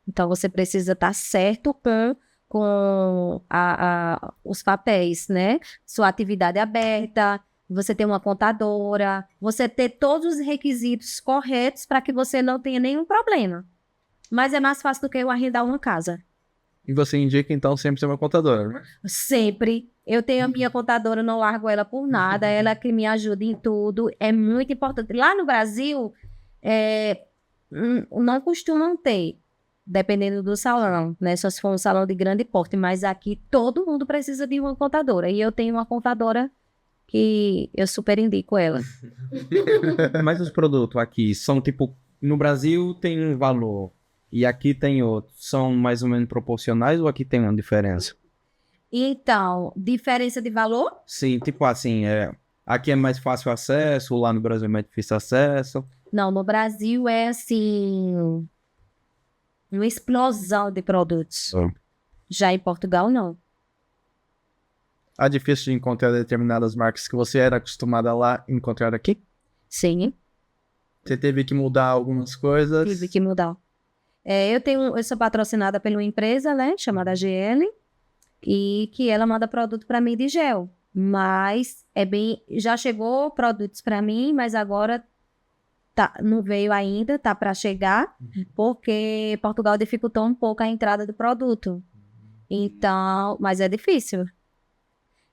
Então, você precisa estar certo com os papéis, né? Sua atividade aberta, você ter uma contadora, você ter todos os requisitos corretos para que você não tenha nenhum problema. Mas é mais fácil do que eu arrendar uma casa. E você indica, então, sempre ser uma contadora, né? Sempre. Eu tenho a minha contadora, não largo ela por nada. Ela é que me ajuda em tudo. É muito importante. Lá no Brasil, não costumam ter, dependendo do salão, né? Só se for um salão de grande porte. Mas aqui, todo mundo precisa de uma contadora. E eu tenho uma contadora que eu super indico ela. Mas os produtos aqui são tipo... No Brasil tem um valor e aqui tem outro. São mais ou menos proporcionais ou aqui tem uma diferença? Então, diferença de valor? Sim, tipo assim, aqui é mais fácil acesso, lá no Brasil é mais difícil acesso. Não, no Brasil é assim, uma explosão de produtos. Já em Portugal, não. É difícil de encontrar determinadas marcas que você era acostumada lá encontrar aqui? Sim, Você teve que mudar algumas coisas? tive que mudar. Eu sou patrocinada por uma empresa, né, chamada GL, e que ela manda produto para mim de gel. Mas já chegou produtos para mim, mas agora não veio ainda, tá para chegar, porque Portugal dificultou um pouco a entrada do produto. Então, mas é difícil.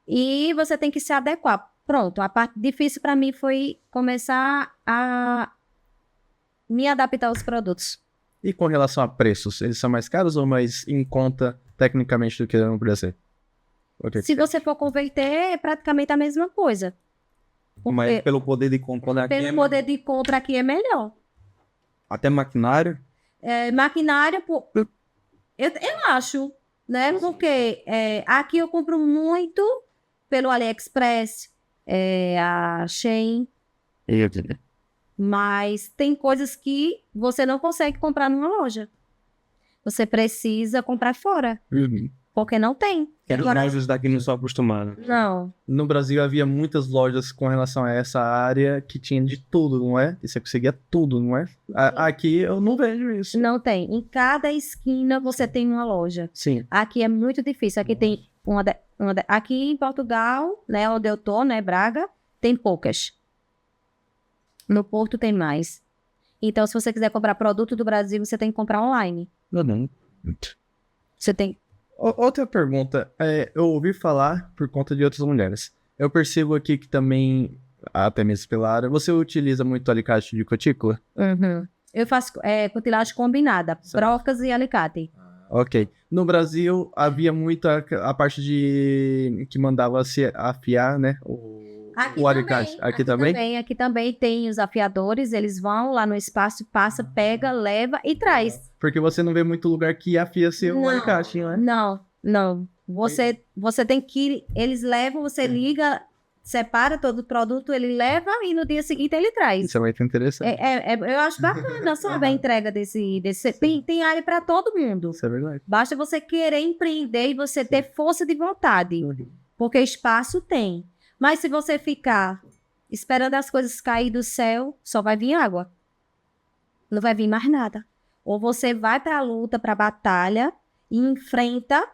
E você tem que se adequar. Pronto, a parte difícil para mim foi começar a me adaptar aos produtos. E com relação a preços, eles são mais caros ou mais em conta tecnicamente do que no Brasil? Se você for converter, é praticamente a mesma coisa. Mas pelo poder de compra aqui Pelo poder de compra aqui é melhor. Até maquinário? Maquinário, eu acho, né? Porque aqui eu compro muito pelo AliExpress, a Shein. Mas tem coisas que você não consegue comprar numa loja. Você precisa comprar fora. Porque não tem. As lojas daqui não são acostumadas. Não. No Brasil havia muitas lojas com relação a essa área que tinha de tudo, não é? E você conseguia tudo, não é? Aqui eu não vejo isso. Não tem. Em cada esquina você tem uma loja. Sim. Aqui é muito difícil. Aqui tem aqui em Portugal, né, onde eu tô, né, Braga, tem poucas. No Porto tem mais. Então, se você quiser comprar produto do Brasil, você tem que comprar online. Não. Você tem... Outra pergunta, eu ouvi falar por conta de outras mulheres. Eu percebo aqui que também, até mesmo pela área, você utiliza muito alicate de cutícula? Uhum. Eu faço cutilagem combinada, brocas e alicate. Ok. No Brasil, havia muito a parte de que mandava se afiar, né? O alicate. Aqui também? Aqui também tem os afiadores, eles vão lá no espaço, passa, pega, leva e traz. Porque você não vê muito lugar que afia seu alicate, né? Não. Você tem que... Eles levam, você liga, separa todo o produto, ele leva e no dia seguinte ele traz. Isso é muito interessante. Eu acho bacana, sabe, a entrega desse... Tem área para todo mundo. Isso é verdade. Basta você querer empreender e você ter força de vontade. Porque espaço tem. Mas se você ficar esperando as coisas cair do céu, só vai vir água. Não vai vir mais nada. Ou você vai para a luta, para a batalha e enfrenta,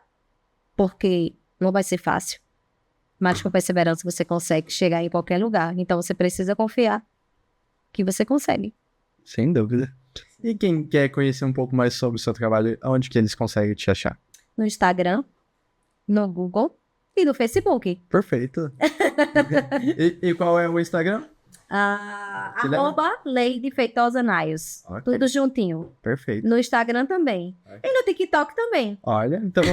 porque não vai ser fácil. Mas com perseverança você consegue chegar em qualquer lugar. Então você precisa confiar que você consegue. Sem dúvida. E quem quer conhecer um pouco mais sobre o seu trabalho, onde que eles conseguem te achar? No Instagram, no Google e no Facebook. Perfeito. E qual é o Instagram? @Lady Feitosa Niles. Ok. Tudo juntinho. Perfeito. No Instagram também. E no TikTok também. Olha, então...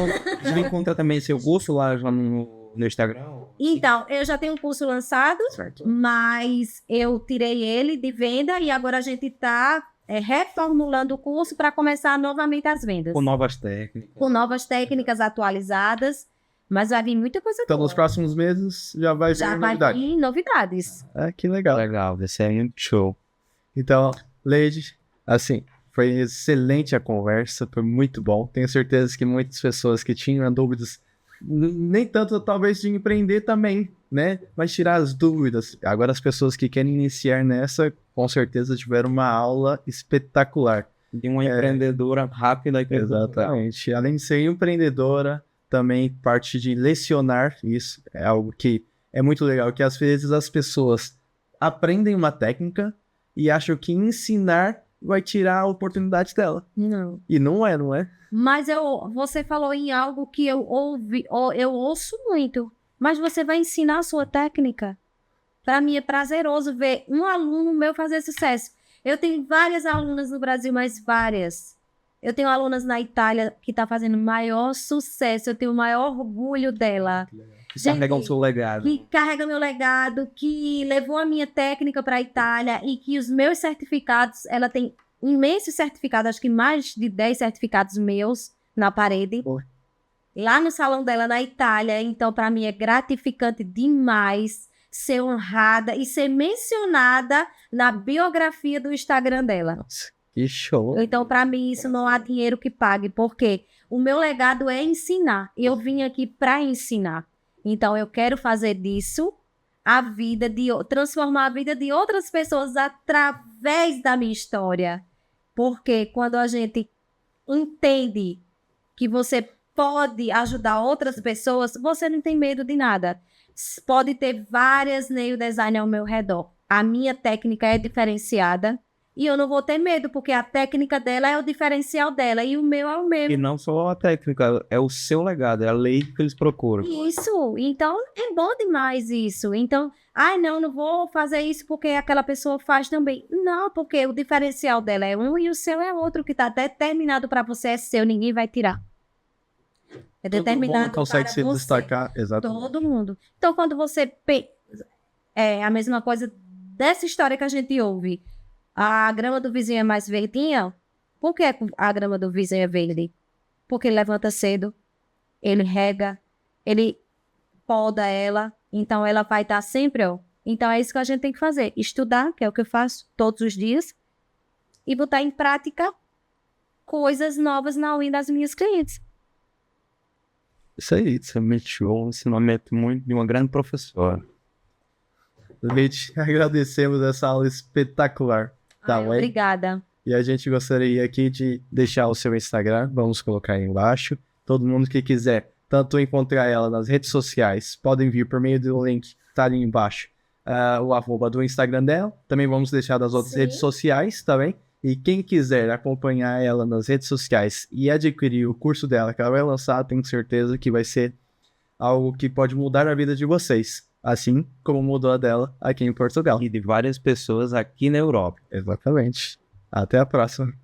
Você encontra também seu curso lá no Instagram? Então, eu já tenho um curso lançado, Certo. mas eu tirei ele de venda e agora a gente está reformulando o curso para começar novamente as vendas. Com novas técnicas. Com novas técnicas atualizadas, mas vai vir muita coisa Então, boa. nos próximos meses já vai vir Já vai novidade. vir novidades. Que legal. Legal, vai ser muito show. Então, Lady, assim, foi excelente a conversa, foi muito bom. Tenho certeza que muitas pessoas que tinham dúvidas, nem tanto talvez de empreender também, né? Mas tirar as dúvidas. Agora as pessoas que querem iniciar nessa, com certeza tiveram uma aula espetacular. De uma empreendedora rápida e Exatamente. Além de ser empreendedora, também parte de lecionar, isso é algo que é muito legal, que às vezes as pessoas aprendem uma técnica e acham que ensinar vai tirar a oportunidade dela. Não. E não é? Mas você falou em algo que eu ouço muito. Mas você vai ensinar a sua técnica. Para mim é prazeroso ver um aluno meu fazer sucesso. Eu tenho várias alunas no Brasil, mas várias. Eu tenho alunas na Itália que tá fazendo maior sucesso. Eu tenho o maior orgulho dela. Que carregam o seu legado. Que carrega meu legado, que levou a minha técnica para a Itália e que os meus certificados, ela tem imensos certificados, acho que mais de 10 certificados meus na parede. Boa. Lá no salão dela na Itália. Então, para mim é gratificante demais ser honrada e ser mencionada na biografia do Instagram dela. Nossa, que show. Então, para mim, isso não há dinheiro que pague, porque o meu legado é ensinar. Eu vim aqui para ensinar. Então, eu quero fazer disso transformar a vida de outras pessoas através da minha história. Porque quando a gente entende que você pode ajudar outras pessoas, você não tem medo de nada. Pode ter várias nail design ao meu redor. A minha técnica é diferenciada e eu não vou ter medo, porque a técnica dela é o diferencial dela e o meu é o meu. E não só a técnica, é o seu legado, é a lei que eles procuram. Isso, então é bom demais isso. Então, não vou fazer isso porque aquela pessoa faz também. Não, porque o diferencial dela é um e o seu é outro, que está determinado para você, é seu, ninguém vai tirar. É determinado para consegue se você. destacar, exatamente. Todo mundo. Então, quando você... É a mesma coisa dessa história que a gente ouve. A grama do vizinho é mais verdinha? Por que a grama do vizinho é verde? Porque ele levanta cedo, ele rega, ele poda ela, então ela vai estar sempre, Então é isso que a gente tem que fazer. Estudar, que é o que eu faço todos os dias, e botar em prática coisas novas na unha das minhas clientes. Isso aí, isso é muito show, um ensinamento muito de uma grande professora. Lady, agradecemos essa aula espetacular. Tá, Obrigada. E a gente gostaria aqui de deixar o seu Instagram, vamos colocar aí embaixo. Todo mundo que quiser tanto encontrar ela nas redes sociais, podem vir por meio do link que tá ali embaixo. o arroba do Instagram dela. Também vamos deixar das outras Sim. redes sociais também. E quem quiser acompanhar ela nas redes sociais e adquirir o curso dela que ela vai lançar, tenho certeza que vai ser algo que pode mudar a vida de vocês. Assim como mudou a dela aqui em Portugal. E de várias pessoas aqui na Europa. Exatamente. Até a próxima.